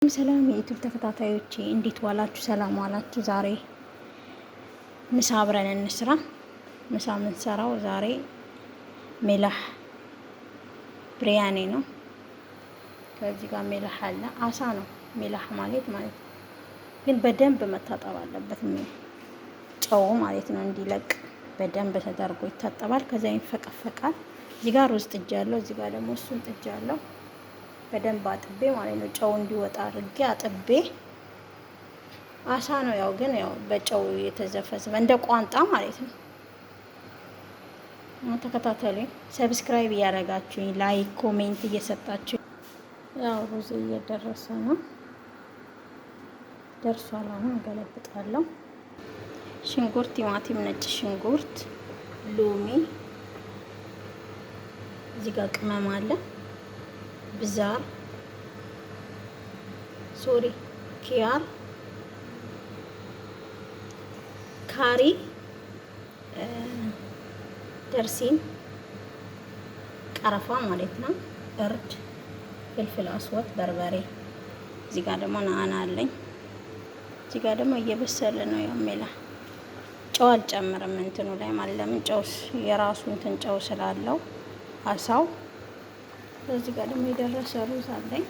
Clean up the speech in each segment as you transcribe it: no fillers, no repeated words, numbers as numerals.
ሰላም የዩቲዩብ ተከታታዮቼ እንዴት ዋላችሁ? ሰላም ዋላችሁ? ዛሬ ምሳ አብረን እንስራ። ምሳ የምንሰራው ዛሬ ሜላህ ብሪያኔ ነው። ከዚህ ጋር ሜላህ አለ። አሳ ነው ሜላህ ማለት ግን በደንብ መታጠብ አለበት። ጨው ማለት ነው እንዲለቅ በደንብ ተደርጎ ይታጠባል። ከዛ ይፈቀፈቃል። እዚህ ጋር ሩዝ ጥጃለሁ። እዚህ ጋር ደግሞ እሱን ጥጃለሁ። በደንብ አጥቤ ማለት ነው ጨው እንዲወጣ አድርጌ አጥቤ። አሳ ነው ግን በጨው የተዘፈዘፈ እንደ ቋንጣ ማለት ነው። ተከታተሉኝ። ሰብስክራይብ እያደረጋችሁኝ ላይክ ኮሜንት እየሰጣችሁ ሩዝ እየደረሰ ነው። ደርሷል። አሁን ገለብጣለሁ። ሽንኩርት፣ ቲማቲም፣ ነጭ ሽንኩርት፣ ሎሚ፣ እዚህ ጋር ቅመም አለ። ብዛር ኪያር፣ ካሪ፣ ደርሲን፣ ቀረፋ ማለት ነው፣ እርድ፣ ፍልፍል አስወጥ፣ በርበሬ። እዚህ ጋር ደግሞ ናና አለኝ። እዚህ ጋር ደግሞ እየበሰለ ነው። ሜላህ ጨው አልጨምርም እንትኑ ላይ ማለት ለምን ጨው የራሱ እንትን ጨው ስላለው አሳው። እዚህ ጋር ደግሞ የደረሰ ሩዝ አለኝ።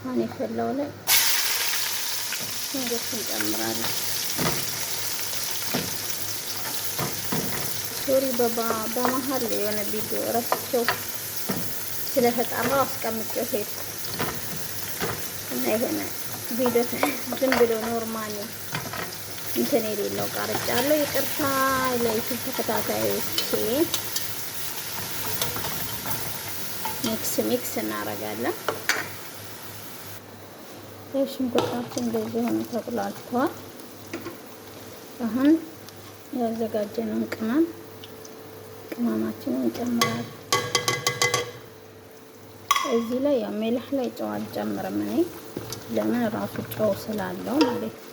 አሁን የፈላው ላይ ሽንኩርት እንጨምራለን። ሶሪ በመሀል የሆነ ቪዲዮ ረስቼው ስለተጣራው አስቀምጬው ሄድኩ እና የሆነ ቪዲዮ ዝም ብሎ ኖርማል እንትን የሌለው ቀርጫለሁ። ይቅርታ ለዩቲዩብ ተከታታዮቼ። ሚክስ እናደርጋለን። ሽንኩርታችን እንደዚህ ሆኖ ተቁላልቷል። አሁን ያዘጋጀነውን ቅመማችንን እንጨምራለን። እዚህ ላይ ሜላህ ላይ ጨው አልጨምርም እኔ ለምን ራሱ ጨው ስላለው ማለት ነው።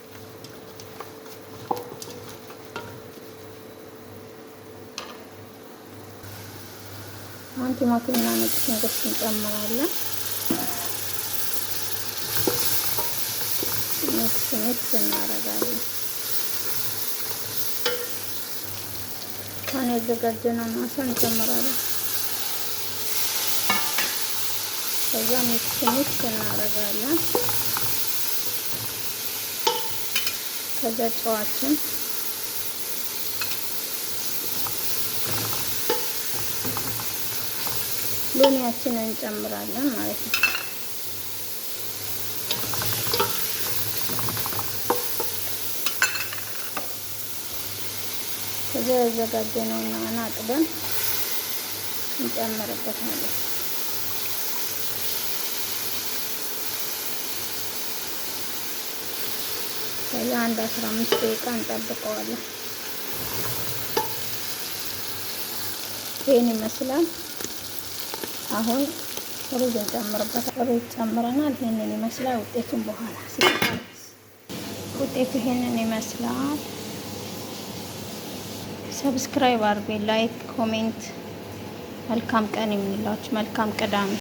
አሁን ቲማቲምና ነጭ ሽንኩርት እንጨምራለን። ሚክስ እናደርጋለን። አሁን ያዘጋጀነውን አሳ እንጨምራለን። ከዛ ሚክስ እናደርጋለን። ከዛ ጨዋችን ሎሚያችንን እንጨምራለን ማለት ነው። ከዛ ያዘጋጀነውና አጥበን እንጨምርበታለን። ከዛ 15 ደቂቃ እንጠብቀዋለን። ይሄን ይመስላል። አሁን ሩዝ እንጨምርበታለን። ሩዝ ጨምረናል። ይሄንን ይመስላል ውጤቱን በኋላ ሲጨርስ። ውጤቱ ይሄንን ይመስላል። ሰብስክራይብ አድርጉ፣ ላይክ ኮሜንት። መልካም ቀን ይሁንላችሁ። መልካም ቅዳሜ